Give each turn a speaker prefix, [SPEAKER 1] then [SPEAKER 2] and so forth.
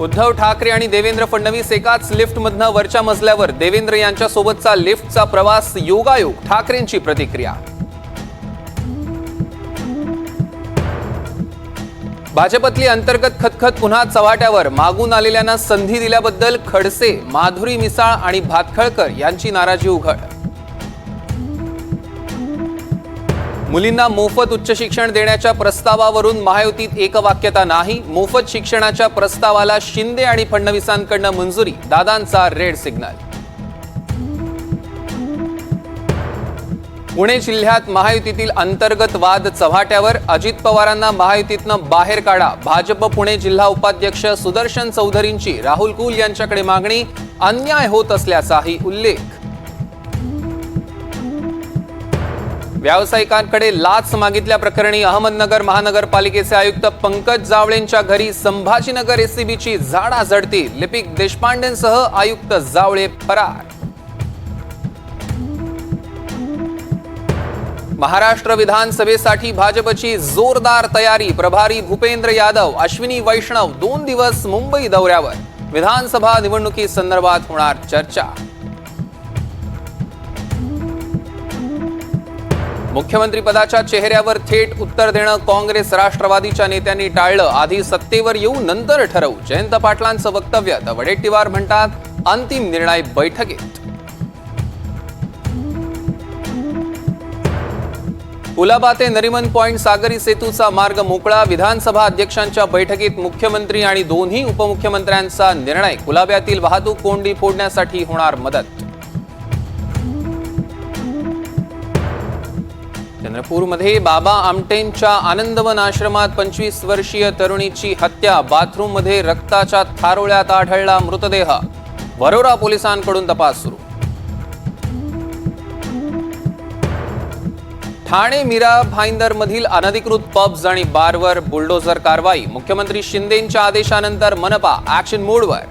[SPEAKER 1] उद्धव ठाकरे आणि देवेंद्र फडणवीस एकाच लिफ्टमधनं वरच्या मजल्यावर, देवेंद्र यांच्यासोबतचा लिफ्टचा प्रवास योगायोग, ठाकरेंची प्रतिक्रिया. भाजपतली अंतर्गत खतखत पुन्हा चव्हाट्यावर, मागून आलेल्यांना संधी दिल्याबद्दल खडसे, माधुरी मिसाळ आणि भातखळकर यांची नाराजी उघड. मुलींना मोफत उच्च शिक्षण देण्याच्या प्रस्तावावरून महायुतीत एकवाक्यता नाही, मोफत शिक्षणाच्या प्रस्तावाला शिंदे आणि फडणवीसांकडून मंजुरी, दादांचा रेड सिग्नल. पुणे जिल्ह्यात महायुतीतील अंतर्गत वाद चव्हाट्यावर, अजित पवारांना महायुतीतनं बाहेर काढा, भाजप पुणे जिल्हा उपाध्यक्ष सुदर्शन चौधरींची राहुल कुल यांच्याकडे मागणी, अन्याय होत असल्याचाही उल्लेख. व्यावसायिकांकडे लाच मागितल्याप्रकरणी अहमदनगर महानगरपालिकेचे आयुक्त पंकज जावळेंच्या घरी संभाजीनगर एसीबीची झाडाझडती, लिपिक देशपांडेंसह आयुक्त जावळे फरार. महाराष्ट्र विधानसभेसाठी भाजपची जोरदार तयारी, प्रभारी भूपेंद्र यादव, अश्विनी वैष्णव 2 दिवस मुंबई दौऱ्यावर, विधानसभा निवडणुकीसंदर्भात होणार चर्चा. मुख्यमंत्री पदाच्या चेहऱ्यावर थेट उत्तर देणं काँग्रेस राष्ट्रवादीच्या नेत्यांनी टाळलं, आधी सत्तेवर येऊ नंतर ठरवू, जयंत पाटलांचं वक्तव्य. तर वडेट्टीवार म्हणतात, अंतिम निर्णय बैठकीत. कुलाबा ते नरिमन पॉइंट सागरी सेतूचा मार्ग मोकळा, विधानसभा अध्यक्षांच्या बैठकीत मुख्यमंत्री आणि दोन्ही उपमुख्यमंत्र्यांचा निर्णय, कुलाब्यातील वाहतूक कोंडी फोडण्यासाठी होणार मदत. चंद्रपूरमध्ये बाबा आमटेंच्या आनंदवन आश्रमात 25 वर्षीय तरुणीची हत्या, बाथरूममध्ये रक्ताच्या थारोळ्यात आढळला मृतदेह, वरोरा पोलिसांकडून तपास सुरू. ठाणे मीरा भाईंदरमधील अनधिकृत पब्स आणि बारवर बुलडोझर कारवाई, मुख्यमंत्री शिंदेंच्या आदेशानंतर मनपा ऍक्शन मोडवर.